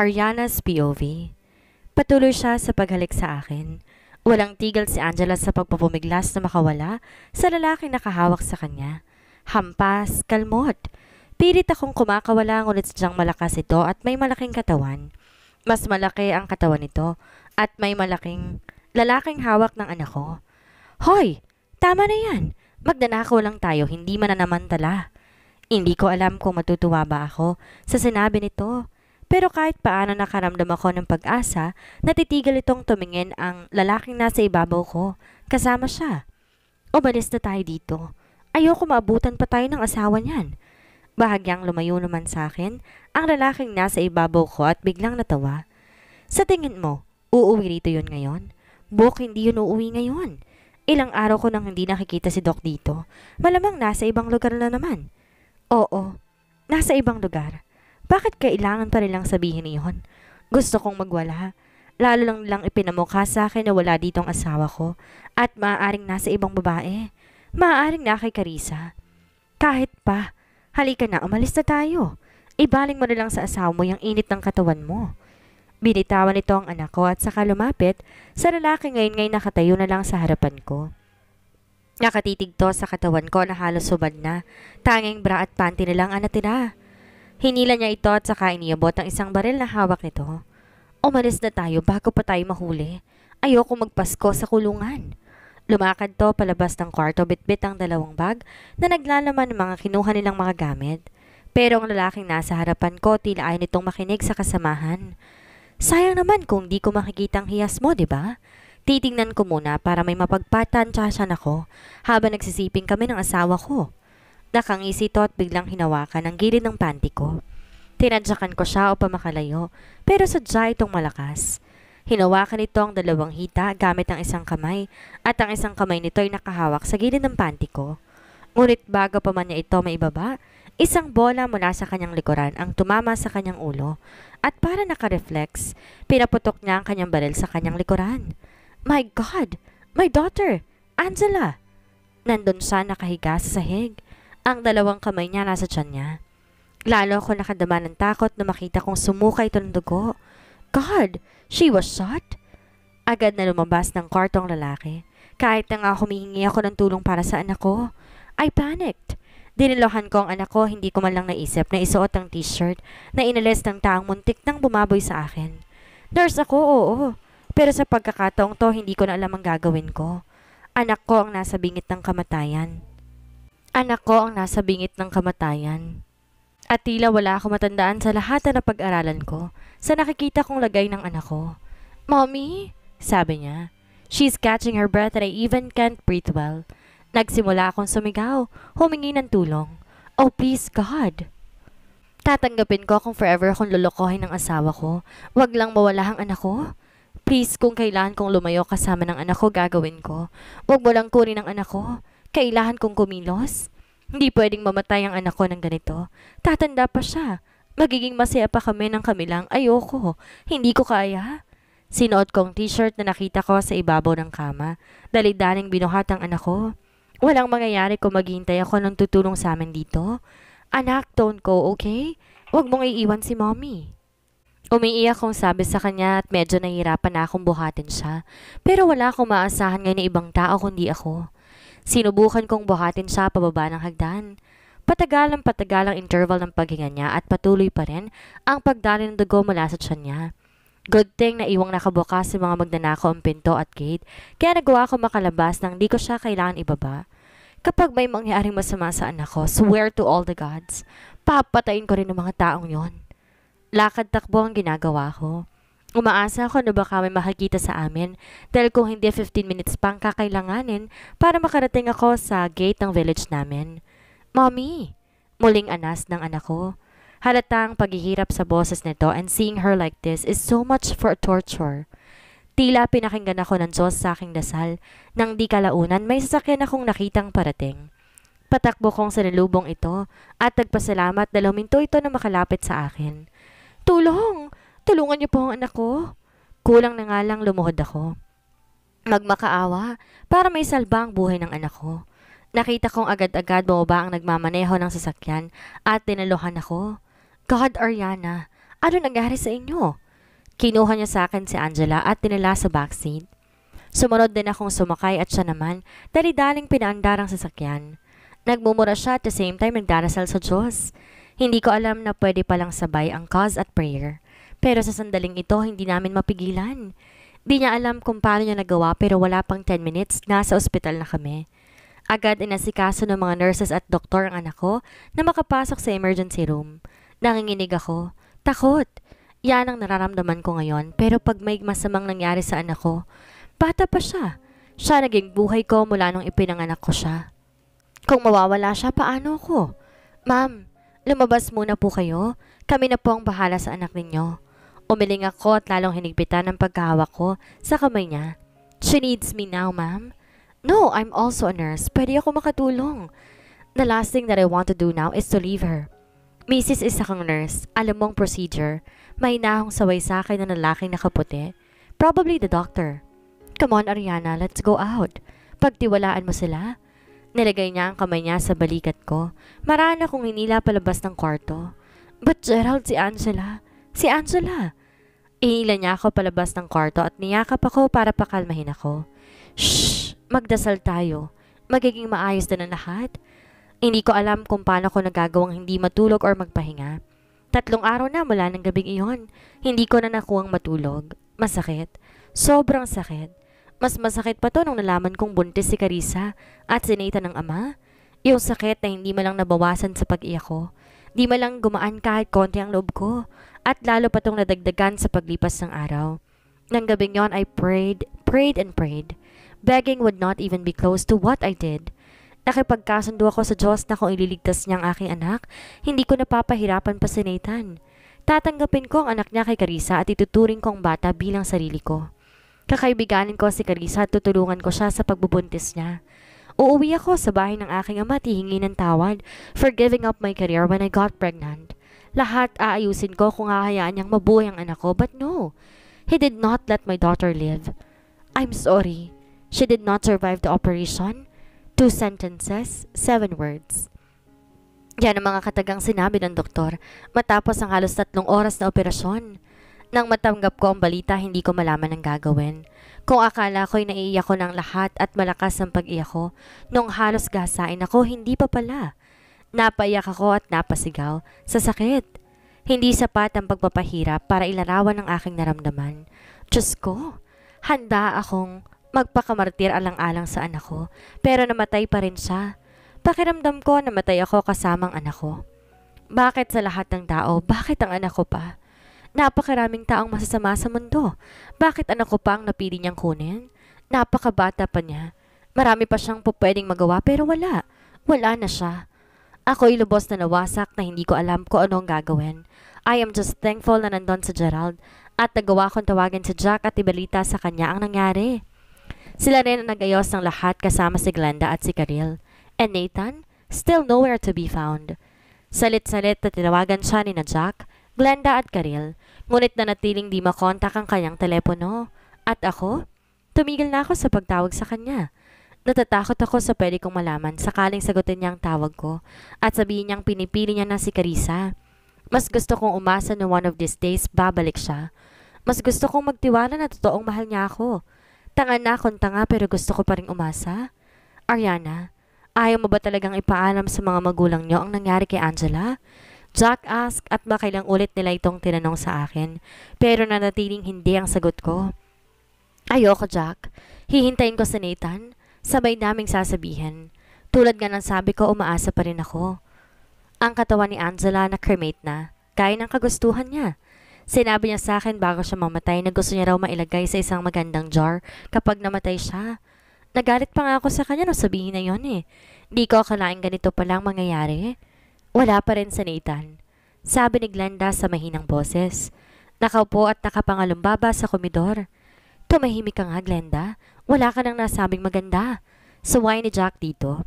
Ariana's POV. Patuloy siya sa paghalik sa akin. Walang tigil si Angela sa pagpapumiglas na makawala sa lalaking nakahawak sa kanya. Hampas, kalmot. Pilit akong kumakawala ngunit sadyang malakas ito at may malaking katawan. Mas malaki ang katawan nito at may malaking lalaking hawak ng anak ko. Hoy! Tama na yan! Magdanakaw lang tayo, hindi mananamantala. Hindi ko alam kung matutuwa ba ako sa sinabi nito. Pero kahit paano nakaramdam ako ng pag-asa, natitigil itong tumingin ang lalaking nasa ibabaw ko. Kasama siya. Umalis na tayo dito. Ayoko maabutan pa tayo ng asawa niyan. Bahagyang lumayo naman sa akin ang lalaking nasa ibabaw ko at biglang natawa. Sa tingin mo, uuwi rito yun ngayon? Buk, hindi yun uuwi ngayon. Ilang araw ko nang hindi nakikita si Doc dito. Malamang nasa ibang lugar na naman. Oo, nasa ibang lugar. Bakit kailangan pa nilang sabihin iyon? Gusto kong magwala. Lalo lang nilang ipinamukha sa akin na wala ditong asawa ko at maaaring nasa ibang babae. Maaaring na kay Carissa. Kahit pa, halika na, umalis na tayo. Ibaling mo na lang sa asawa mo yung init ng katawan mo. Binitawan nito ang anak ko at saka lumapit sa lalaki ngayon nakatayo na lang sa harapan ko. Nakatitig to sa katawan ko na halos subad na. Tanging bra at panty na lang ang natira. Hinila niya ito at saka iniabot ang isang baril na hawak nito. Umalis na tayo bago pa tayo mahuli. Ayoko magpasko sa kulungan. Lumakad to palabas ng kwarto bitbit ang dalawang bag na naglalaman ng mga kinuha nilang mga gamit. Pero ang lalaking nasa harapan ko tila ayaw nitong makinig sa kasamahan. Sayang naman kung di ko makikita ang hiyas mo, di ba? Titingnan ko muna para may mapagpatansyasan ako habang nagsisiping kami ng asawa ko. Nakangisi to at biglang hinawakan ang gilid ng panty ko. Tinadyakan ko siya upang makalayo, pero sadya itong malakas. Hinawakan nito ang dalawang hita gamit ang isang kamay at ang isang kamay nito ay nakahawak sa gilid ng panty ko. Ngunit bago pa man niya ito maibaba, isang bola mula sa kanyang likuran ang tumama sa kanyang ulo at para naka-reflex, pinaputok niya ang kanyang baril sa kanyang likuran. My God! My daughter! Angela! Nandun siya nakahiga sa sahig. Ang dalawang kamay niya nasa tiyan niya. Lalo ako nakadama ng takot na makita kong sumuka ito ng dugo. God! She was shot? Agad na lumabas ng kwartong lalaki. Kahit na nga humihingi ako ng tulong para sa anak ko. I panicked. Dinilohan ko ang anak ko, hindi ko man lang naisip na isuot ang t-shirt na inalis ng taong muntik nang bumaboy sa akin. Nurse ako, oo. Pero sa pagkakataong to, hindi ko na alam ang gagawin ko. Anak ko ang nasa bingit ng kamatayan. Anak ko ang nasa bingit ng kamatayan. At tila wala akong matandaan sa lahat na pag-aralan ko sa nakikita kong lagay ng anak ko. Mommy, sabi niya. She's catching her breath and I even can't breathe well. Nagsimula akong sumigaw, humingi ng tulong. Oh please God. Tatanggapin ko kung forever akong lulukohin ng asawa ko. Wag lang mawala ang anak ko. Please, kung kailangan kong lumayo kasama ng anak ko, gagawin ko. Wag mo lang kunin ang anak ko. Kailangan kong kumilos. Hindi pwedeng mamatay ang anak ko ng ganito. Tatanda pa siya. Magiging masaya pa kami ng kamilang. Ayoko. Hindi ko kaya. Sinuot kong t-shirt na nakita ko sa ibabaw ng kama. Dali-daling binuhat ang anak ko. Walang mangyayari kung maghihintay ako ng tutulong sa amin dito. Anak, don't go, okay? Huwag mong iiwan si mommy. Umiiyak kong sabi sa kanya at medyo nahihirapan na akong buhatin siya. Pero wala akong maasahan ngayon na ibang tao kundi ako. Sinubukan kong buhatin siya pababa ng hagdan. Patagal ang interval ng paghinga niya at patuloy pa rin ang pagdali ng dugo mula sa tiyan niya. Good thing na iwang nakabukas sa mga magnanakaw ang pinto at gate, kaya nagawa ko makalabas nang di ko siya kailangan ibaba. Kapag may mangyaring masama sa anak ko, swear to all the gods, papatayin ko rin ang mga taong yon. Lakad takbo ang ginagawa ko. Umaasa ako na baka may makikita sa amin dahil kung hindi 15 minutes pang kakailanganin para makarating ako sa gate ng village namin. Mommy! Muling anas ng anak ko. Halatang paghihirap sa boses nito and seeing her like this is so much for torture. Tila pinakinggan ako ng Diyos sa aking dasal. Nang di kalaunan may sasakyan akong nakitang parating. Patakbo kong sinalubong ito at nagpasalamat dahil huminto ito na makalapit sa akin. Tulong! Tulungan niyo po ang anak ko. Kulang na nga lang lumuhod ako. Magmakaawa para may salba ang buhay ng anak ko. Nakita kong agad-agad bumaba ang nagmamaneho ng sasakyan at tinaluhan ako. God, Ariana, Ano nangyari sa inyo? Kinuha niya sa akin si Angela at dinala sa backseat. Sumunod din akong sumakay at siya naman, dali-daling pinaandar ang sasakyan. Nagmumura siya at the same time nagdarasal sa Diyos. Hindi ko alam na pwede palang sabay ang cause at prayer. Pero sa sandaling ito, hindi namin mapigilan. Di niya alam kung paano niya nagawa pero wala pang 10 minutes, nasa ospital na kami. Agad inasikaso ng mga nurses at doktor ang anak ko na makapasok sa emergency room. Nanginginig ako. Takot. Yan ang nararamdaman ko ngayon pero pag may masamang nangyari sa anak ko, bata pa siya. Siya naging buhay ko mula nung ipinanganak ko siya. Kung mawawala siya, paano ko? Ma'am, lumabas muna po kayo. Kami na po ang bahala sa anak ninyo. Umiling ako at lalong hinigpitan ang pagkahawak ko sa kamay niya. She needs me now, ma'am. No, I'm also a nurse. Pwede ako makatulong. The last thing that I want to do now is to leave her. Mrs. isa kang nurse. Alam mong procedure. May hinahong saway sa akin na lalaking nakaputi. Probably the doctor. Come on, Ariana, let's go out. Pagtiwalaan mo sila. Nilagay niya ang kamay niya sa balikat ko. Maraan akong hinila palabas ng kwarto. But Gerald, si Angela. Si Angela. Ihila niya ako palabas ng kwarto at niyakap ako para pakalmahin ako. Shh! Magdasal tayo. Magiging maayos na ang lahat. Hindi ko alam kung paano ko nagagawang hindi matulog or magpahinga. 3 araw na mula ng gabing iyon. Hindi ko na nakuhang matulog. Masakit. Sobrang sakit. Mas masakit pa to nung nalaman kong buntis si Carissa at sinita ng ama. Yung sakit na hindi malang nabawasan sa pag-iyak ko. Di malang gumaan kahit konti ang loob ko. At lalo pa tong nadagdagan sa paglipas ng araw. Nang gabing yon I prayed and prayed. Begging would not even be close to what I did. Nakipagkasundo ako sa Diyos na kung ililigtas niya ang aking anak, hindi ko napapahirapan pa si Nathan. Tatanggapin ko ang anak niya kay Carissa at ituturing ko ang bata bilang sarili ko. Kakaibiganin ko si Carissa at tutulungan ko siya sa pagbubuntis niya. Uuwi ako sa bahay ng aking ama at hihingi ng tawad for giving up my career when I got pregnant. Lahat aayusin ko kung hahayaan niyang mabuhay ang anak ko, but no. He did not let my daughter live. I'm sorry. She did not survive the operation. 2 sentences, 7 words. Yan ang mga katagang sinabi ng doktor matapos ang halos 3 oras na operasyon. Nang matanggap ko ang balita, hindi ko malaman ang gagawin. Kung akala ko'y naiiyak ko ng lahat at malakas ang pag-iyak ko, nung halos gasain ako, hindi pa pala. Napaiyak ako at napasigaw sa sakit. Hindi sapat ang pagpapahirap para ilarawan ang aking naramdaman. Diyos ko, handa akong magpakamartir alang-alang sa anak ko, pero namatay pa rin siya. Pakiramdam ko namatay ako kasamang anak ko. Bakit sa lahat ng tao? Bakit ang anak ko pa? Napakaraming taong masasama sa mundo. Bakit anak ko pa ang napili niyang kunin? Napakabata pa niya. Marami pa siyang pwedeng magawa pero wala. Wala na siya. Ako'y lubos na nawasak na hindi ko alam kung ano ang gagawin. I am just thankful na nandun sa Gerald at nagawa kong tawagin si Jack at ibalita sa kanya ang nangyari. Sila rin ang nag-ayos ng lahat kasama si Glenda at si Karil. And Nathan? Still nowhere to be found. Salit-salit na tinawagan siya ni na Jack, Glenda at Karil, ngunit nanatiling di makontak ang kanyang telepono. At ako? Tumigil na ako sa pagtawag sa kanya. Natatakot ako sa pwede kong malaman sakaling sagutin niya ang tawag ko at sabihin niyang pinipili niya na si Carissa. Mas gusto kong umasa na one of these days babalik siya. Mas gusto kong magtiwala na totoong mahal niya ako. Tanga na akong tanga pero gusto ko pa rin umasa. Ariana, ayaw mo ba talagang ipaalam sa mga magulang niyo ang nangyari kay Angela? Jack asked at makailang ulit nila itong tinanong sa akin pero nanatiling hindi ang sagot ko. Ayoko, Jack. Hihintayin ko si Nathan. Sabay naming sasabihin. Tulad nga ng sabi ko, umaasa pa rin ako. Ang katawan ni Angela na cremate na, gaya ng kagustuhan niya. Sinabi niya sa akin bago siya mamatay na gusto niya raw mailagay sa isang magandang jar kapag namatay siya. Nagalit pa nga ako sa kanya nung sabihin na yon eh. Di ko akalaing ganito palang mangyayari. Wala pa rin sa Nathan. Sabi ni Glenda sa mahinang boses. Nakaupo at nakapangalumbaba sa komedor. Tumahimik ka nga, Glenda. Wala ka nang nasabing maganda. Saway ni Jack dito.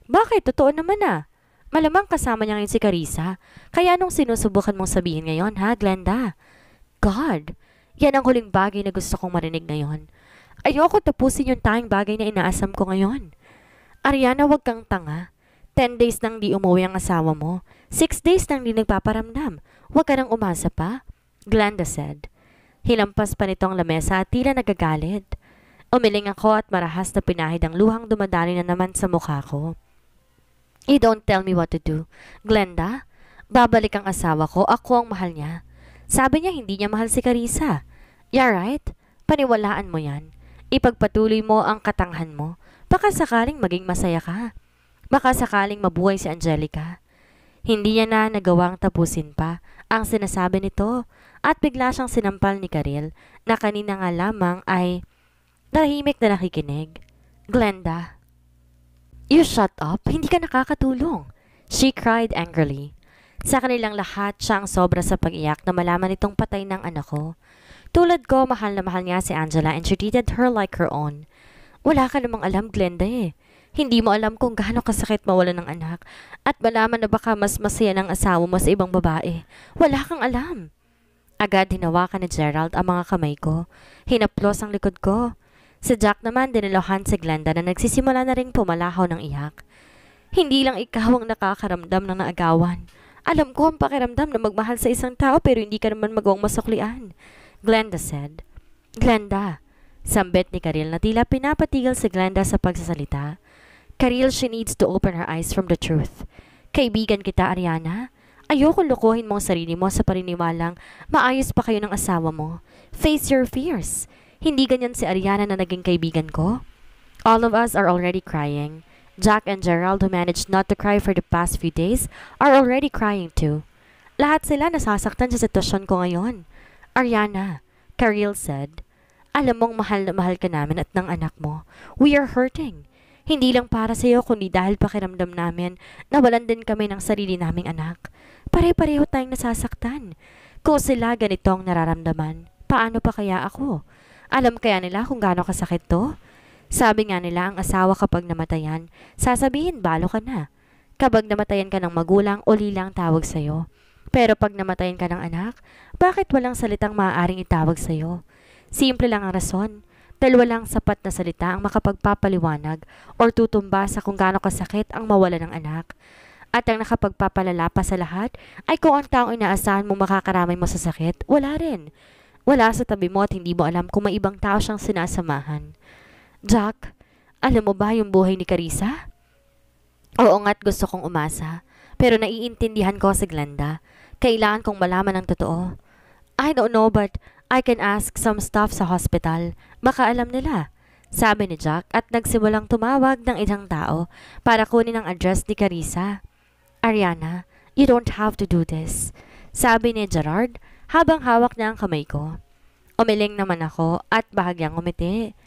Bakit? Totoo naman ah. Malamang kasama niya ngayon si Carissa. Kaya anong sinusubukan mong sabihin ngayon ha, Glenda? God, yan ang huling bagay na gusto kong marinig ngayon. Ayoko tapusin yung tanging bagay na inaasam ko ngayon. Ariana, wag kang tanga. 10 days nang di umuwi ang asawa mo. 6 days nang di nagpaparamdam. Huwag ka nang umasa pa. Glenda said. Hilampas pa nitong lamesa at tila nagagalit. Umiling ako at marahas na pinahid ang luhang dumadali na naman sa mukha ko. You don't tell me what to do. Glenda, babalik ang asawa ko, ako ang mahal niya. Sabi niya hindi niya mahal si Carissa. Yeah, right? Paniwalaan mo yan. Ipagpatuloy mo ang katanghan mo. Baka sakaling maging masaya ka. Baka sakaling mabuhay si Angelica. Hindi niya na nagawang tapusin pa ang sinasabi nito at bigla siyang sinampal ni Karil na kanina nga lamang ay tahimik na nakikinig. Glenda, you shut up. Hindi ka nakakatulong. She cried angrily. Sa kanilang lahat, siya ang sobra sa pag-iyak na malaman nitong patay ng anak ko. Tulad ko, mahal na mahal niya si Angela and she treated her like her own. Wala ka namang alam, Glenda eh. Hindi mo alam kung gaano kasakit mawalan ng anak at malaman na baka mas masaya ng asawa mo sa ibang babae. Wala kang alam. Agad hinawakan ni Gerald ang mga kamay ko. Hinaplos ang likod ko. Si Jack naman dinilohan si Glenda na nagsisimula na ring pumalahaw ng iyak. Hindi lang ikaw ang nakakaramdam ng naagawan. Alam ko ang pakiramdam na magmahal sa isang tao pero hindi ka naman magawang masuklian. Glenda said. Glenda, sambit ni Karil na tila pinapatigil si Glenda sa pagsasalita. Karil, she needs to open her eyes from the truth. Kaibigan kita, Ariana. Ayoko lukuhin mo ang sarili mo sa paniniwalang maayos pa kayo ng asawa mo. Face your fears. Hindi ganyan si Ariana na naging kaibigan ko. All of us are already crying. Jack and Gerald, who managed not to cry for the past few days, are already crying too. Lahat sila nasasaktan sa sitwasyon ko ngayon. Ariana, Karil said, alam mong mahal na mahal ka namin at ng anak mo. We are hurting. Hindi lang para sa iyo kundi dahil pakiramdam namin na walan din kami ng sarili naming anak. Pare-pareho tayong nasasaktan. Kung sila ganito ang nararamdaman, paano pa kaya ako? Alam kaya nila kung gaano kasakit to? Sabi nga nila ang asawa kapag namatayan, sasabihin balo ka na. Kapag namatayan ka ng magulang, uli lang tawag sa'yo. Pero pag namatayan ka ng anak, bakit walang salitang maaaring itawag sa'yo? Simple lang ang rason. Dalawa lang sapat na salita ang makapagpapaliwanag o tutumba sa kung gaano kasakit ang mawala ng anak. At ang nakapagpapalala pa sa lahat ay kung ang taong inaasahan mo makakaramay mo sa sakit, wala rin. Wala sa tabi mo at hindi mo alam kung may ibang tao siyang sinasamahan. Jack, alam mo ba yung buhay ni Carissa? Oo nga't gusto kong umasa, pero naiintindihan ko si Glenda. Kailangan kong malaman ang totoo. I don't know but I can ask some staff sa hospital. Baka alam nila. Sabi ni Jack at nagsimulang tumawag ng isang tao para kunin ang address ni Carissa. Ariana, you don't have to do this. Sabi ni Gerard habang hawak niya ang kamay ko. Umiling naman ako at bahagyang umiti.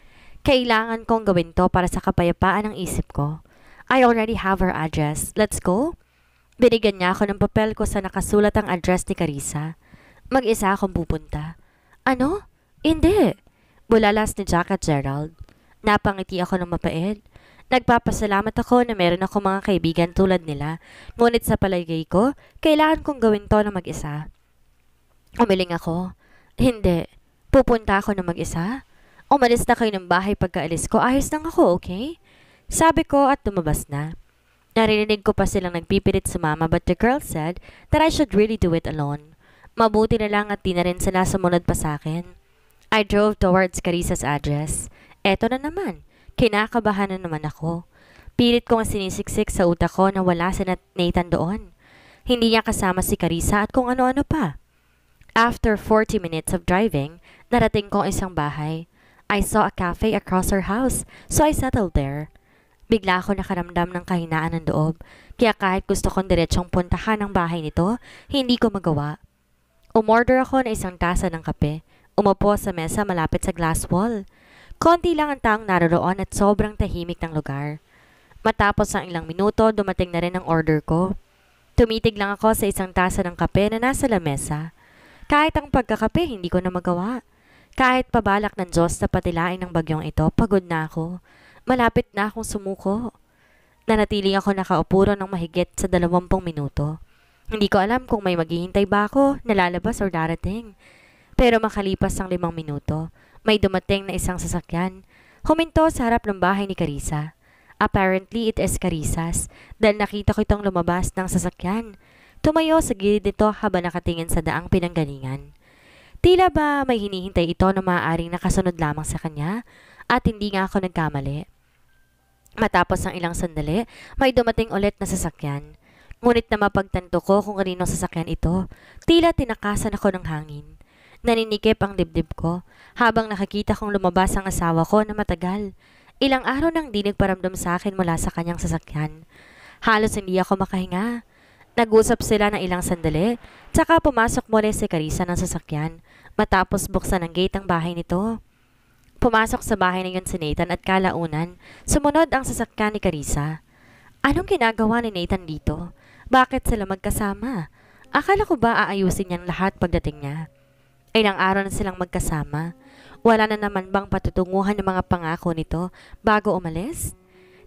Kailangan kong gawin to para sa kapayapaan ng isip ko. I already have her address. Let's go? Binigyan niya ako ng papel ko sa nakasulat ang address ni Carissa. Mag-isa akong pupunta. Ano? Hindi. Bulalas ni Jack at Gerald. Napangiti ako ng mapait. Nagpapasalamat ako na meron ako mga kaibigan tulad nila. Ngunit sa palagay ko, kailangan kong gawin to na mag-isa. Umiling ako. Hindi. Pupunta ako na mag-isa? Umalis na kayo ng bahay pagkaalis ko. Ayos lang ako, okay? Sabi ko at lumabas na. Narinig ko pa silang nagpipilit sa mama but the girl said that I should really do it alone. Mabuti na lang at di na rin sila sumunod pa sa akin. I drove towards Carissa's address. Eto na naman. Kinakabahan na naman ako. Pilit kong sinisiksik sa utak ko na wala si Nathan doon. Hindi niya kasama si Carissa at kung ano-ano pa. After 40 minutes of driving, narating ko ang isang bahay. I saw a cafe across our house, so I settled there. Bigla ako nakaramdam ng kahinaan ng loob, kaya kahit gusto kong diretsong puntahan ang bahay nito, hindi ko magawa. Umorder ako ng isang tasa ng kape. Umupo sa mesa malapit sa glass wall. Konti lang ang taong naroroon at sobrang tahimik ng lugar. Matapos ang ilang minuto, dumating na rin ang order ko. Tumitig lang ako sa isang tasa ng kape na nasa lamesa. Kahit ang pagkakape, hindi ko na magawa. Kahit pabalak ng Diyos na patilain ng bagyong ito, pagod na ako. Malapit na akong sumuko. Nanatili ako nakaupo ng mahigit sa 20 minuto. Hindi ko alam kung may maghihintay ba ako, nalalabas o darating. Pero makalipas ang 5 minuto, may dumating na isang sasakyan. Huminto sa harap ng bahay ni Carissa. Apparently, it is Carissa's dahil nakita ko itong lumabas ng sasakyan. Tumayo sa gilid nito habang nakatingin sa daang pinanggalingan. Tila ba may hinihintay ito na maaaring nakasunod lamang sa kanya at hindi nga ako nagkamali. Matapos ng ilang sandali, may dumating ulit na sasakyan. Ngunit na mapagtanto ko kung kaninong sasakyan ito, tila tinakasan ako ng hangin. Naninikip ang dibdib ko habang nakikita kong lumabas ang asawa ko na matagal. Ilang araw nang di nagparamdam sa akin mula sa kanyang sasakyan. Halos hindi ako makahinga. Nag-usap sila ng ilang sandali, tsaka pumasok muli si Carissa ng sasakyan matapos buksan ang gate ng bahay nito. Pumasok sa bahay na yun si Nathan at kalaunan, sumunod ang sasakyan ni Carissa. Anong ginagawa ni Nathan dito? Bakit sila magkasama? Akala ko ba aayusin niyang lahat pagdating niya? Ilang araw na silang magkasama. Wala na naman bang patutunguhan ng mga pangako nito bago umalis?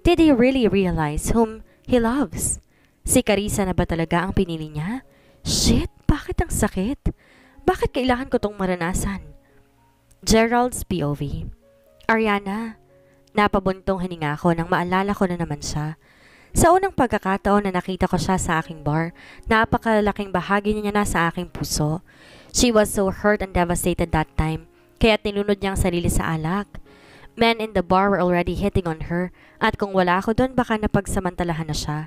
Did he really realize whom he loves? Si Carissa na ba talaga ang pinili niya? Shit, bakit ang sakit? Bakit kailangan ko tong maranasan? Gerald's POV. Ariana, napabuntong hininga ko nang maalala ko na naman siya. Sa unang pagkakataon na nakita ko siya sa aking bar, napakalaking bahagi niya na sa aking puso. She was so hurt and devastated that time, kaya tinunod niya ang sarili sa alak. Men in the bar were already hitting on her, at kung wala ako doon baka napagsamantalahan na siya.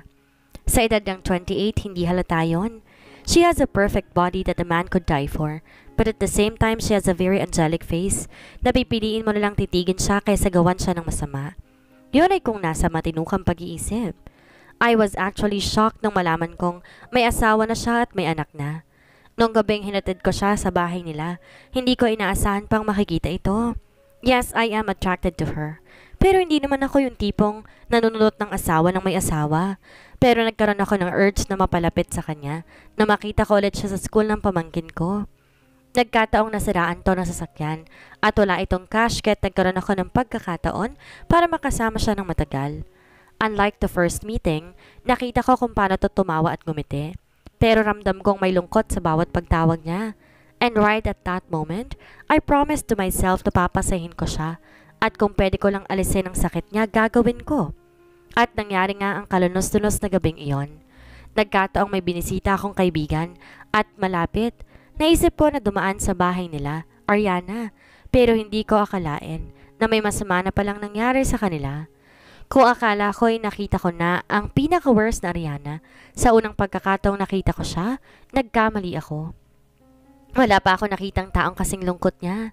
Sa edad ng 28, hindi halata yun. She has a perfect body that a man could die for, but at the same time she has a very angelic face na pipiliin mo nalang titigin siya kaysa gawan siya ng masama. Yun ay kung nasa matinukang pag-iisip. I was actually shocked nang malaman kong may asawa na siya at may anak na. Nung gabing hinatid ko siya sa bahay nila, hindi ko inaasahan pang makikita ito. Yes, I am attracted to her. Pero hindi naman ako yung tipong nanunulot ng asawa ng may asawa. Pero nagkaroon ako ng urge na mapalapit sa kanya, na makita ko ulit siya sa school ng pamangkin ko. Nagkataong nasiraan to ng sasakyan at wala itong cash kaya nagkaroon ako ng pagkakataon para makasama siya ng matagal. Unlike the first meeting, nakita ko kung paano to tumawa at ngumiti. Pero ramdam kong may lungkot sa bawat pagtawag niya. And right at that moment, I promised to myself na papasahin ko siya at kung pwede ko lang alisin ang sakit niya, gagawin ko. At nangyari nga ang kalunos-tunos na gabing iyon. Nagkataong may binisita akong kaibigan at malapit, naisip ko na dumaan sa bahay nila, Ariana, pero hindi ko akalain na may masama na palang nangyari sa kanila. Kung akala ko'y nakita ko na ang pinaka-worst na Ariana, sa unang pagkakataong nakita ko siya, nagkamali ako. Wala pa ako nakitang taong kasing lungkot niya.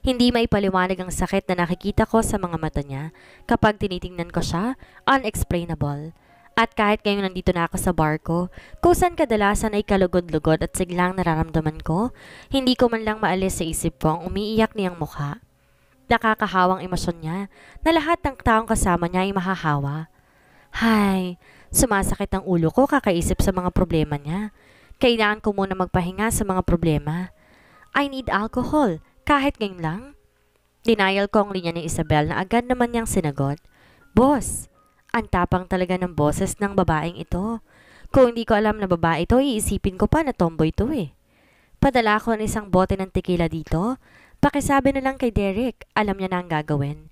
Hindi maipaliwanag ang sakit na nakikita ko sa mga mata niya kapag tinitingnan ko siya, unexplainable. At kahit ngayong nandito na ako sa bar ko, kung saan kadalasan ay kalugod-lugod at siglang nararamdaman ko, hindi ko man lang maalis sa isip ko ang umiiyak niyang mukha. Nakakahawang emosyon niya na lahat ng taong kasama niya ay mahahawa. Hay, sumasakit ang ulo ko kakaisip sa mga problema niya. Kailangan ko muna magpahinga sa mga problema. I need alcohol. Kahit ngayon lang. Denial ko ang linya ni Isabel na agad naman niyang sinagot. Boss, ang tapang talaga ng boses ng babaeng ito. Kung hindi ko alam na babae ito, iisipin ko pa na tomboy ito eh. Padala ko ng isang bote ng tequila dito. Pakisabi na lang kay Derek, alam niya na ang gagawin.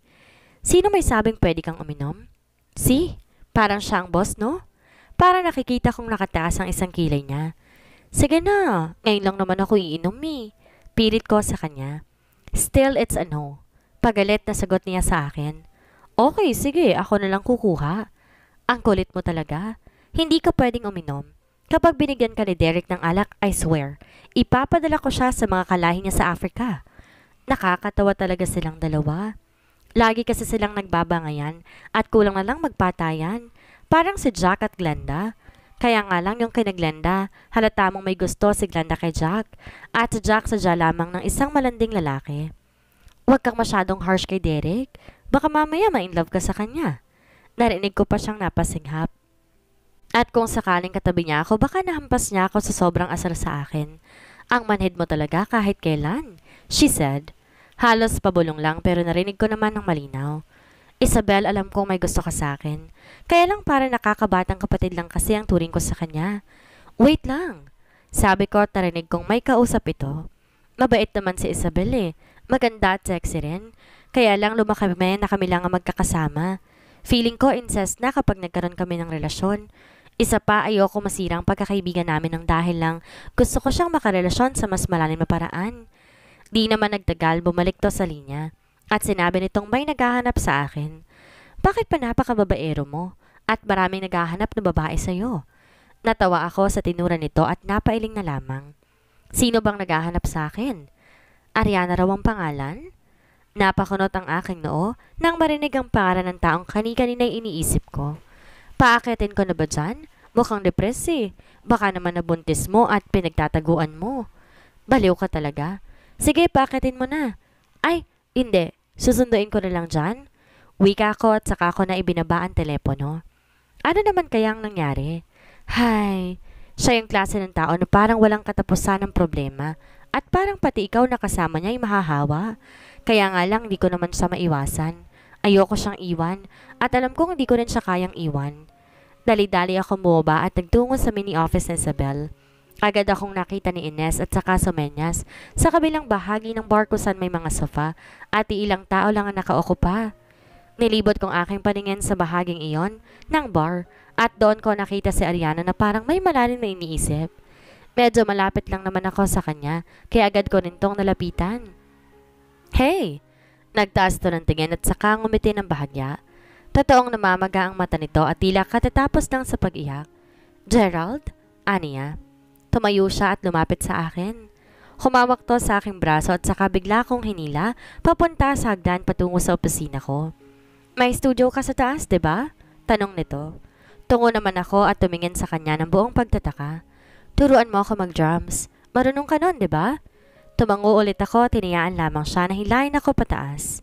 Sino may sabing pwede kang uminom? Si, parang siya ang boss, no? Parang nakikita kong nakataas ang isang kilay niya. Sige na, ngayon lang naman ako iinom eh. Pilit ko sa kanya. Still, it's a no. Pagalit na sagot niya sa akin. Okay, sige, ako na lang kukuha. Ang kulit mo talaga. Hindi ka pwedeng uminom. Kapag binigyan ka ni Derek ng alak, I swear, ipapadala ko siya sa mga kalahi niya sa Africa. Nakakatawa talaga silang dalawa. Lagi kasi silang nagbabangayan at kulang na lang magpatayan. Parang si Jack at Glenda. Kaya nga lang yung kay Glenda, halata mong may gusto si Glenda kay Jack. At si Jack sadya lamang ng isang malanding lalaki. Huwag kang masyadong harsh kay Derek. Baka mamaya ma-inlove ka sa kanya. Narinig ko pa siyang napasinghap. At kung sakaling katabi niya ako, baka nahampas niya ako sa sobrang asar sa akin. Ang manhid mo talaga kahit kailan, she said. Halos pabulong lang pero narinig ko naman ng malinaw. Isabel, alam kong may gusto ka sa akin. Kaya lang para nakakabatang kapatid lang kasi ang turing ko sa kanya. Wait lang. Sabi ko at narinig kong may kausap ito. Mabait naman si Isabel eh. Maganda at sexy rin. Kaya lang lumaki na kami lang ang magkakasama. Feeling ko incest na kapag nagkaroon kami ng relasyon. Isa pa, ayoko masira ang pagkakaibigan namin ng dahil lang gusto ko siyang makarelasyon sa mas malalim na paraan. Di naman nagtagal, bumalik to sa linya. At sinabi nitong may naghahanap sa akin. Bakit pa napakababaero mo? At maraming naghahanap na babae sa'yo. Natawa ako sa tinura nito at napailing na lamang. Sino bang naghahanap sa akin? Ariana raw ang pangalan? Napakunot ang aking noo nang marinig ang pangalan ng taong kani-kanina'y iniisip ko. Paakitin ko na ba dyan? Mukhang depresi. Baka naman nabuntis mo at pinagtataguan mo. Baliw ka talaga. Sige, paakitin mo na. Ay, hindi. Susunduin ko na lang dyan. Wika ko at saka ko na ibinaba ang telepono. Ano naman kayang nangyari? Hay, siya yung klase ng tao na parang walang katapusan ng problema at parang pati ikaw na kasama niya ay mahahawa. Kaya nga lang di ko naman siya maiwasan. Ayoko siyang iwan at alam kong hindi ko rin siya kayang iwan. Dali-dali ako bumaba at nagtungo sa mini office ni Isabel. Agad akong nakita ni Ines at saka Someñas sa kabilang bahagi ng bar kung saan may mga sofa at ilang tao lang ang nakauko pa. Nilibot kong aking paningin sa bahaging iyon ng bar at doon ko nakita si Ariana na parang may malalim na iniisip. Medyo malapit lang naman ako sa kanya kaya agad ko rin tong nalapitan. Hey! Nagtaas to ng tingin at saka ngumiti ng bahagya. Totoong namamaga ang mata nito at tila katatapos lang sa pag-iyak. Gerald? Aniya. Tumayo siya at lumapit sa akin. Humawak to sa aking braso at saka bigla kong hinila papunta sa hagdan patungo sa opisina ko. May studio ka sa taas, diba? Tanong nito. Tungo naman ako at tumingin sa kanya ng buong pagtataka. Turuan mo ako mag-drums. Marunong ka nun, diba? Tumango ulit ako at tinayaan lamang siya na hilahin ako pataas.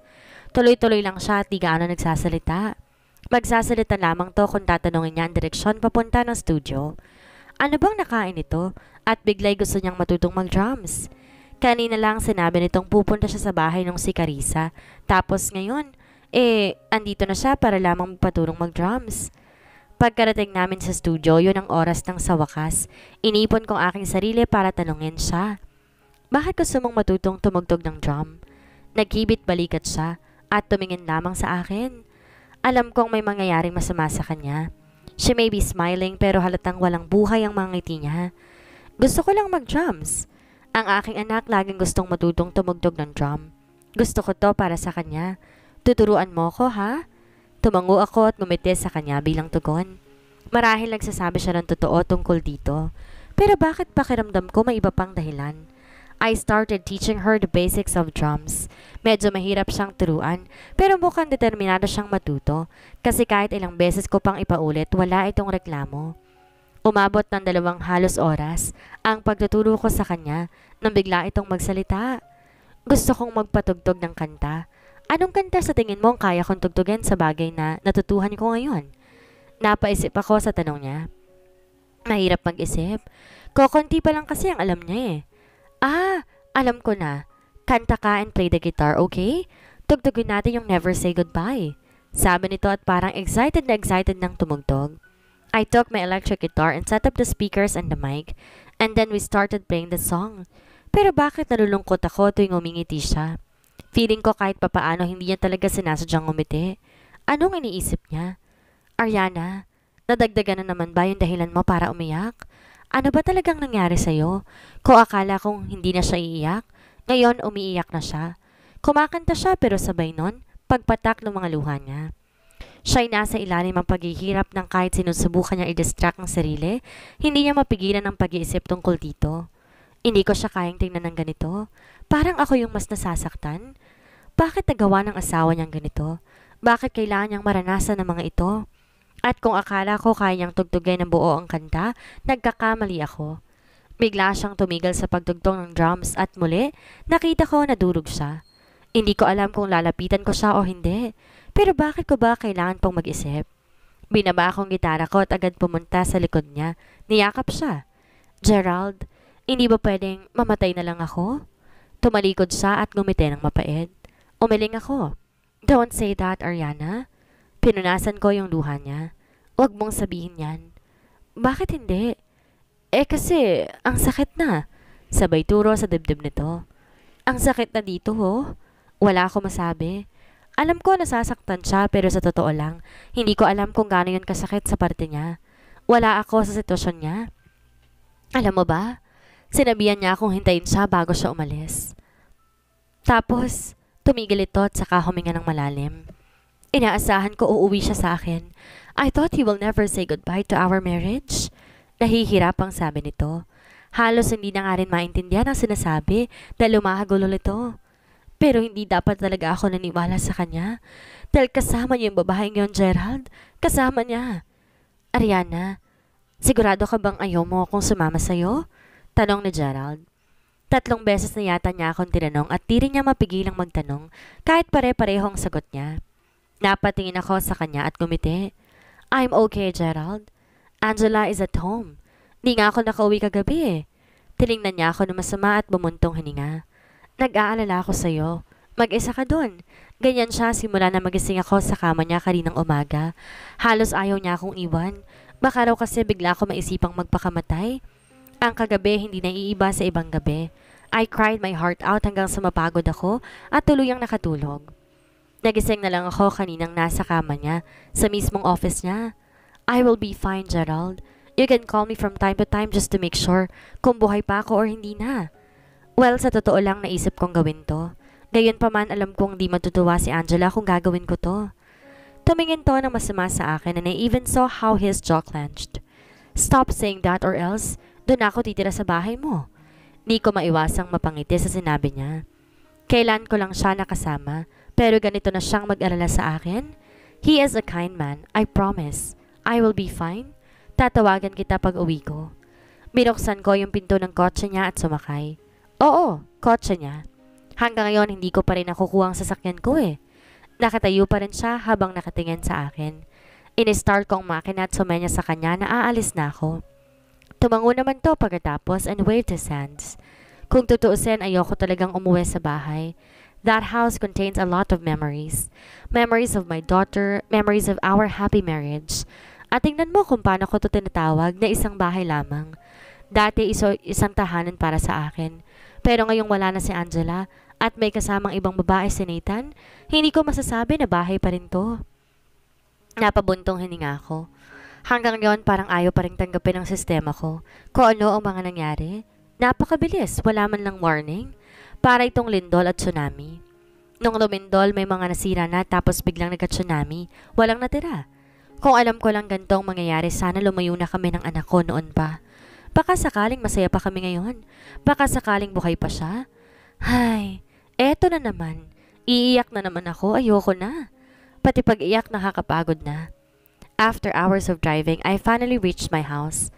Tuloy-tuloy lang siya at di gaano nagsasalita. Magsasalita lamang to kung tatanungin niya ang direksyon papunta ng studio. Ano bang nakain ito? At biglay gusto niyang matutong mag-drums. Kanina lang sinabi nitong pupunta siya sa bahay ng si Carissa. Tapos ngayon, andito na siya para lamang paturong mag-drums. Pagkarating namin sa studio, yun ang oras ng sa wakas. Inipon kong aking sarili para tanungin siya. Bakit gusto mong matutong tumugtog ng drum? Nagkibit balikat siya at tumingin lamang sa akin. Alam kong may mangyayaring masama sa kanya. She may be smiling pero halatang walang buhay ang mga ngiti niya. Gusto ko lang mag-drums. Ang aking anak laging gustong matutong tumugtog ng drum. Gusto ko to para sa kanya. Tuturuan mo ko, ha? Tumango ako at ngumiti sa kanya bilang tugon. Marahil nagsasabi siya ng totoo tungkol dito. Pero bakit pakiramdam ko may iba pang dahilan? I started teaching her the basics of drums. Medyo mahirap siyang turuan, pero mukhang determinado siyang matuto kasi kahit ilang beses ko pang ipaulit, wala itong reklamo. Umabot ng 2 halos oras ang pagtuturo ko sa kanya nang bigla itong magsalita. Gusto kong magpatugtog ng kanta. Anong kanta sa tingin mo ang kaya kong tugtugin sa bagay na natutuhan ko ngayon? Napaisip ako sa tanong niya. Mahirap mag-isip. Kokonti pa lang kasi ang alam niya eh. Alam ko na. Kanta ka and play the guitar, okay? Tugtugin natin yung Never Say Goodbye. Sabi nito at parang excited na excited ng tumugtog. I took my electric guitar and set up the speakers and the mic, and then we started playing the song. Pero bakit nalulungkot ako tuwing umingiti siya? Feeling ko kahit papaano hindi niya talaga sinasadyang umiti. Anong iniisip niya? Ariana, nadagdagan na naman ba yung dahilan mo para umiyak? Ano ba talagang nangyari sa'yo? Kung akala kong hindi na siya iiyak, ngayon umiiyak na siya. Kumakanta siya pero sabay nun, pagpatak ng mga luha niya. Siya'y nasa ilalim ang paghihirap ng kahit sinusubukan niya i-distract ang sarili, hindi niya mapigilan ang pag-iisip tungkol dito. Hindi ko siya kayang tingnan ng ganito. Parang ako yung mas nasasaktan. Bakit nagawa ng asawa niyang ganito? Bakit kailangan niyang maranasan ng mga ito? At kung akala ko kaya niyang tugtugin ng buo ang kanta, nagkakamali ako. Bigla siyang tumigil sa pagtugtog ng drums at muli, nakita ko na durog siya. Hindi ko alam kung lalapitan ko siya o hindi, pero bakit ko ba kailangan pong mag-isip? Binaba akong gitara ko at agad pumunta sa likod niya, niyakap siya. Gerald, hindi ba pwedeng mamatay na lang ako? Tumalikod siya at ngumiti ng mapait. Umiling ako. Don't say that, Ariana. Pinunasan ko yung luha niya. Huwag mong sabihin yan. Bakit hindi? Kasi, ang sakit na. Sabay turo sa dibdib nito. Ang sakit na dito, ho. Wala ako masabi. Alam ko nasasaktan siya pero sa totoo lang, hindi ko alam kung gaano yun kasakit sa parte niya. Wala ako sa sitwasyon niya. Alam mo ba? Sinabihan niya akong hintayin siya bago siya umalis. Tapos, tumigil ito at saka huminga ng malalim. Inaasahan ko uuwi siya sa akin. I thought he will never say goodbye to our marriage. Nahihirapang sabi nito. Halos hindi na nga rin maintindihan ang sinasabi dahil lumahagulol ito. Pero hindi dapat talaga ako naniwala sa kanya. Dahil kasama niya yung babaeng yon, Gerald. Kasama niya. Ariana, sigurado ka bang ayaw mo akong sumama sa'yo? Tanong ni Gerald. 3 beses na yata niya akong tinanong at di rin niya mapigilang magtanong kahit pare-parehong sagot niya. Napatingin ako sa kanya at gumiti. I'm okay, Gerald. Angela is at home. Di nga ako nakauwi kagabi eh. Tiningnan niya ako na masama at bumuntong hininga. Nag-aalala ako sa'yo. Mag-isa ka dun. Ganyan siya simula na magising ako sa kama niya kaninang umaga. Halos ayaw niya akong iwan. Baka raw kasi bigla ako maisipang magpakamatay. Ang kagabi hindi naiiba sa ibang gabi. I cried my heart out hanggang sa mapagod ako at tuluyang nakatulog. Nagising na lang ako kaninang nasa kama niya sa mismong office niya. I will be fine, Gerald. You can call me from time to time just to make sure kung buhay pa ako or hindi na. Well, sa totoo lang naisip kong gawin to. Gayon pa man alam kong di matutuwa si Angela kung gagawin ko to. Tumingin to ng masama sa akin and I even saw how his jaw clenched. Stop saying that or else, doon ako titira sa bahay mo. Di ko maiwasang mapangiti sa sinabi niya. Kailan ko lang siya nakasama, pero ganito na siyang mag-alala sa akin? He is a kind man, I promise. I will be fine. Tatawagan kita pag uwi ko. Binuksan ko yung pinto ng kotse niya at sumakay. Oo, kotse niya. Hanggang ngayon hindi ko pa rin nakukuha ang sasakyan ko eh. Nakatayo pa rin siya habang nakatingin sa akin. In-start ko ang makina at sumenya sa kanya na aalis na ako. Tumango naman to pagkatapos and waved his hands. Kung tutuusin, ayoko talagang umuwi sa bahay. That house contains a lot of memories. Memories of my daughter, memories of our happy marriage. At tingnan mo kung paano ko to tinatawag na isang bahay lamang. Dati isang tahanan para sa akin. Pero ngayong wala na si Angela at may kasamang ibang babae si Nathan, hindi ko masasabi na bahay pa rin to. Napabuntong hininga ako. Hanggang ngayon parang ayaw pa rin tanggapin ng sistema ko kung ano ang mga nangyari. Napakabilis, wala man lang warning. Para itong lindol at tsunami. Nung lumindol may mga nasira na tapos biglang nagka-tsunami, walang natira. Kung alam ko lang gantong mangyayari, sana lumayo na kami ng anak ko noon pa. Baka sakaling masaya pa kami ngayon. Baka sakaling buhay pa siya. Hay, eto na naman. Iiyak na naman ako, ayoko na. Pati pag-iyak nakakapagod na. After hours of driving, I finally reached my house.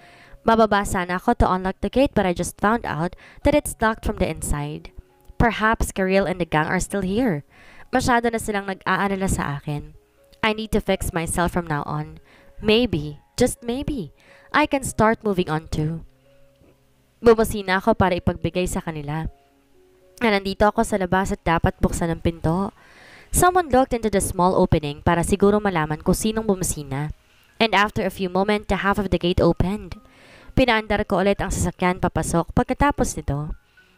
Bababa sana ako to unlock the gate but I just found out that it's locked from the inside. Perhaps Kirill and the gang are still here. Masyado na silang nag-aalala sa akin. I need to fix myself from now on. Maybe, just maybe, I can start moving on too. Bumusina ako para ipagbigay sa kanila. Nandito ako sa labas at dapat buksan ang pinto. Someone looked into the small opening para siguro malaman kung sinong bumusina. And after a few moments, the half of the gate opened. Pinaandar ko ulit ang sasakyan papasok pagkatapos nito.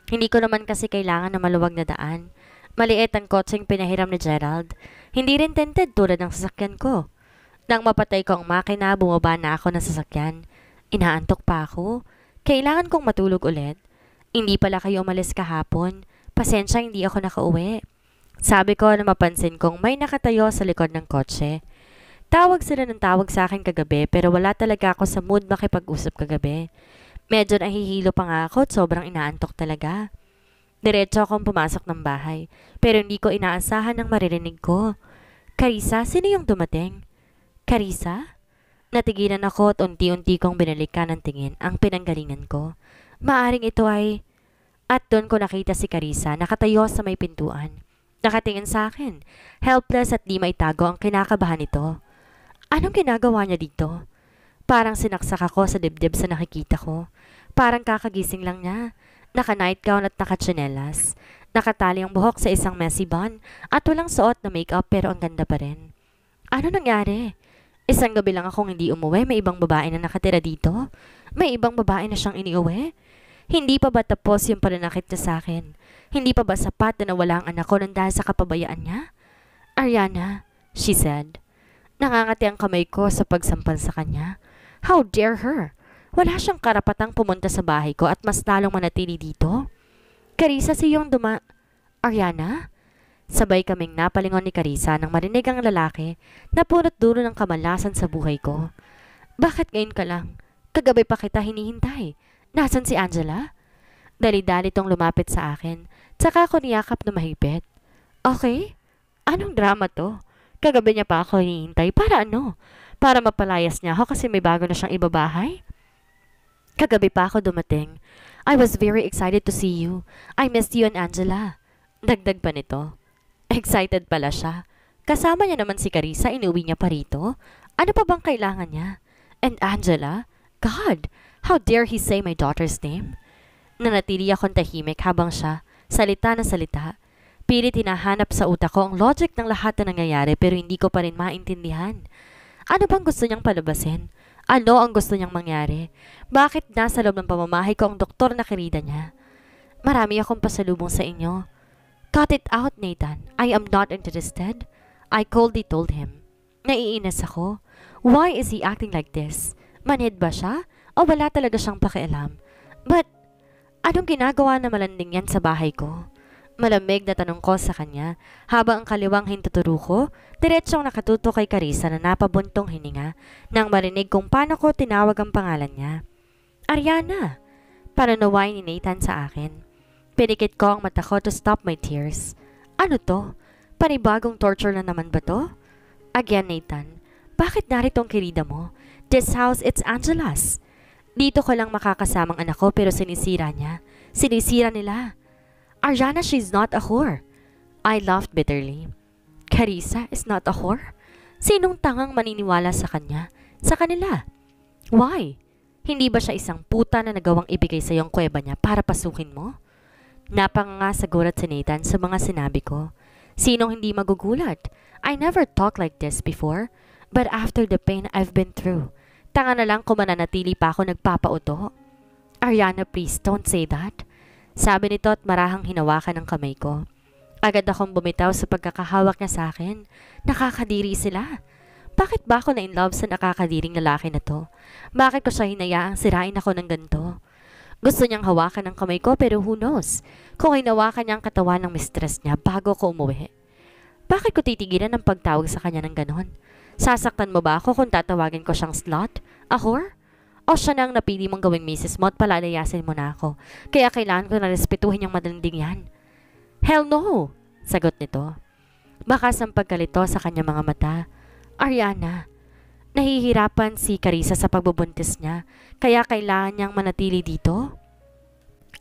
Hindi ko naman kasi kailangan ng maluwag na daan. Maliit ang kotseng pinahiram ni Gerald. Hindi rin tinted tulad ng sasakyan ko. Nang mapatay ko ang makina, bumaba na ako ng sasakyan. Inaantok pa ako. Kailangan kong matulog ulit. Hindi pala kayo umalis kahapon. Pasensya hindi ako nakauwi. Sabi ko na mapansin kong may nakatayo sa likod ng kotse. Tawag sila ng tawag sa akin kagabi pero wala talaga ako sa mood makipag-usap kagabi. Medyo nahihilo pa nga ako at sobrang inaantok talaga. Diretso akong pumasok ng bahay pero hindi ko inaasahan ang maririnig ko. Carissa, sino yung dumating? Carissa? Natigilan ako at unti-unti kong binalikan ng tingin ang pinanggalingan ko. Maaring ito ay... At doon ko nakita si Carissa nakatayo sa may pintuan. Nakatingin sa akin. Helpless at di maitago ang kinakabahan nito. Anong ginagawa niya dito? Parang sinaksak ako sa dibdib sa nakikita ko. Parang kakagising lang niya. Naka-nightgown at naka-tsinelas. Nakatali ang buhok sa isang messy bun at walang suot na makeup pero ang ganda pa rin. Ano nangyari? Isang gabi lang akong hindi umuwi, may ibang babae na nakatira dito. May ibang babae na siyang iniuwi. Hindi pa ba tapos yung pananakit niya sa akin? Hindi pa ba sapat na nawala ang anak ko nang dahil sa kapabayaan niya? Ariana, she said. Nangangati ang kamay ko sa pagsampal sa kanya. How dare her? Wala siyang karapatang pumunta sa bahay ko at mas lalong manatili dito. Carissa, Ariana? Sabay kaming napalingon ni Carissa nang marinig ang lalaki na punot dulo ng kamalasan sa buhay ko. Bakit ngayon ka lang? Kagabi pa kita hinihintay. Nasaan si Angela? Dali-dali tong lumapit sa akin, tsaka ako niyakap na mahigpit. Okay? Anong drama to? Kagabi niya pa ako hinihintay. Para ano? Para mapalayas niya ako kasi may bago na siyang ibabahay? Kagabi pa ako dumating. I was very excited to see you. I missed you and Angela. Dagdag pa nito. Excited pala siya. Kasama niya naman si Carissa, inuwi niya pa rito. Ano pa bang kailangan niya? And Angela? God, how dare he say my daughter's name? Nanatili akong tahimik habang siya, salita na salita. Pilit hinahanap sa utak ko ang logic ng lahat na nangyayari pero hindi ko pa rin maintindihan. Ano bang gusto niyang palabasin? Ano ang gusto niyang mangyari? Bakit nasa loob ng pamamahay ko ang doktor na kirida niya? Marami akong pasalubong sa inyo. Cut it out, Nathan. I am not interested. I coldly told him. Naiinis ako. Why is he acting like this? Manhid ba siya? O wala talaga siyang pakialam? But, anong ginagawa na malanding yan sa bahay ko? Malamig na tanong ko sa kanya habang ang kaliwang hintuturo ko, diretsong nakatuto kay Carissa na napabuntong hininga nang marinig kung paano ko tinawag ang pangalan niya. Ariana! Pananaway ni Nathan sa akin. Pinikit ko ang mata ko to stop my tears. Ano to? Panibagong torture na naman ba to? Again, Nathan, bakit narito ang kirida mo? This house, it's Angela's. Dito ko lang makakasamang anak ko pero sinisira niya. Sinisira nila. Ariana, she's not a whore. I laughed bitterly. Carissa is not a whore? Sinong tangang maniniwala sa kanya? Sa kanila? Why? Hindi ba siya isang puta na nagawang ibigay sa iyong kuweba niya para pasukin mo? Napanganga sa gulat si Nathan sa mga sinabi ko. Sinong hindi magugulat? I never talked like this before. But after the pain I've been through, tanga na lang kung mananatili pa ako nagpapauto. Ariana, please don't say that. Sabi nito at marahang hinawakan ng kamay ko. Agad akong bumitaw sa pagkakahawak niya sa akin. Nakakadiri sila. Bakit ba ako na-in-love sa nakakadiring lalaki na to? Bakit ko siya hinayaang sirain ako ng ganito? Gusto niyang hawakan ng kamay ko pero who knows kung hinawakan niya ang katawan ng mistress niya bago ko umuwi. Bakit ko titigilan ang pagtawag sa kanya ng ganon? Sasaktan mo ba ako kung tatawagin ko siyang slut? A whore? O siya na ang napili mong gawing misis mo at palalayasin mo na ako? Kaya kailangan ko na respetuhin yung madanding yan. Hell no! Sagot nito. Bakas ang pagkalito sa kanyang mga mata. Ariana, nahihirapan si Carissa sa pagbubuntis niya, kaya kailangan niyang manatili dito?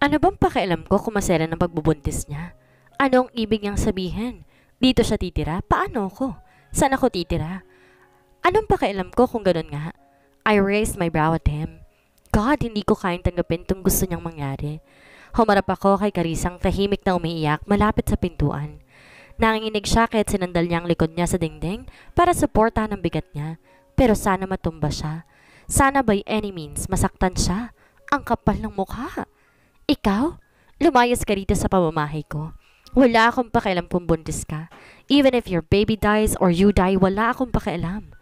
Ano bang pakialam ko kung masera ng pagbubuntis niya? Anong ibig niyang sabihin? Dito siya titira? Paano ko? Saan ako titira? Anong pakialam ko kung ganun nga? I raised my brow at him. God, hindi ko kayang tanggapin itong gusto niyang mangyari. Humarap ako kay Carissang tahimik na umiiyak malapit sa pintuan. Nanginginig siya kahit sinandal niya ang likod niya sa dingding para suportahan ang bigat niya. Pero sana matumba siya. Sana by any means masaktan siya. Ang kapal ng mukha. Ikaw? Lumayas ka rito sa pamamahay ko. Wala akong pakialam kung buntis ka. Even if your baby dies or you die, wala akong pakialam.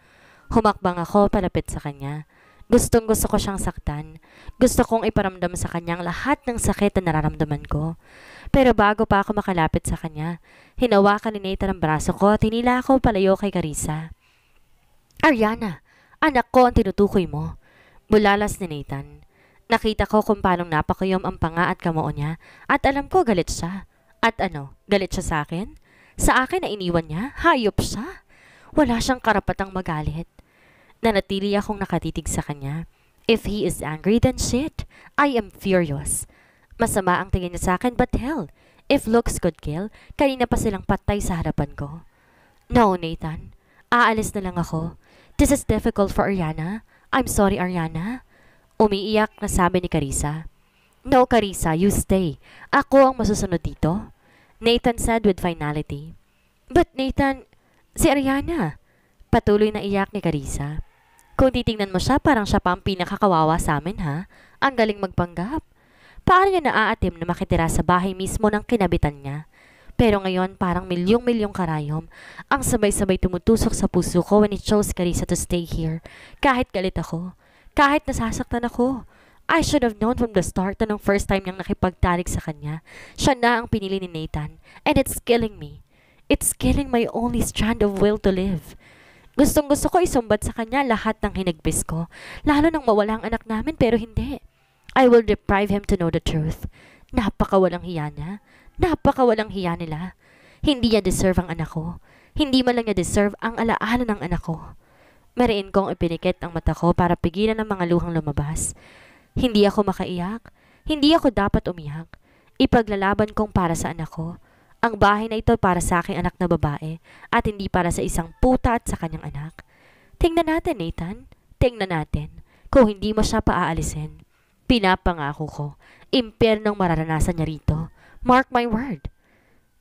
Humakbang ako palapit sa kanya. Gustong gusto ko siyang saktan. Gusto kong iparamdam sa kanyang lahat ng sakit na nararamdaman ko. Pero bago pa ako makalapit sa kanya, hinawakan ni Nathan ang braso ko at hinila ako palayo kay Carissa. Ariana, anak ko ang tinutukoy mo. Bulalas ni Nathan. Nakita ko kung paanong napakuyom ang panga at kamao niya at alam ko galit siya. At ano, galit siya sa akin? Sa akin na iniwan niya? Hayop siya. Wala siyang karapatang magalit. Nanatili akong nakatitig sa kanya. If he is angry, then shit. I am furious. Masama ang tingin niya sa akin, but hell, if looks could kill, kanina pa silang patay sa harapan ko. No, Nathan. Aalis na lang ako. This is difficult for Ariana. I'm sorry, Ariana. Umiiyak na sabi ni Carissa. No, Carissa, you stay. Ako ang masusunod dito. Nathan said with finality. But Nathan, si Ariana. Patuloy na iyak ni Carissa. Kung titingnan mo siya, parang siya pa ang pinakakawawa sa amin, ha? Ang galing magpanggap. Paano niya naaatim na makitira sa bahay mismo ng kinabitan niya? Pero ngayon, parang milyong-milyong karayom ang sabay-sabay tumutusok sa puso ko when he chose Carissa to stay here. Kahit galit ako. Kahit nasasaktan ako. I should have known from the start na nung first time niyang nakipagtalik sa kanya, siya na ang pinili ni Nathan. And it's killing me. It's killing my only strand of will to live. Gustong gusto ko isumbat sa kanya lahat ng hinagbis ko, lalo nang mawala ang anak namin pero hindi. I will deprive him to know the truth. Napakawalang hiya niya. Napakawalang hiya nila. Hindi niya deserve ang anak ko. Hindi man lang niya deserve ang alaala ng anak ko. Mariin kong ipinikit ang mata ko para pigilan ang mga luhang lumabas. Hindi ako makaiyak. Hindi ako dapat umiyak. Ipaglalaban kong para sa anak ko. Ang bahay na ito para sa aking anak na babae at hindi para sa isang puta at sa kanyang anak. Tingnan natin, Nathan. Tingnan natin. Kung hindi mo siya paaalisin. Pinapangako ko, impyernong mararanasan niya rito. Mark my word.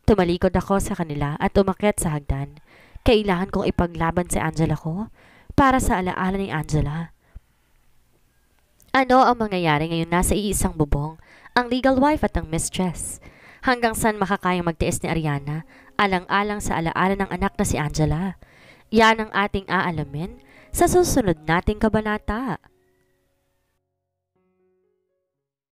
Tumalikod ako sa kanila at umakyat sa hagdan. Kailangan kong ipaglaban si Angela ko para sa alaala ni Angela. Ano ang mangyayari ngayon nasa iisang bubong, ang legal wife at ang mistress? Hanggang saan makakayang magtiis ni Ariana, alang-alang sa alaala ng anak na si Angela? Yan ang ating aalamin sa susunod nating kabanata.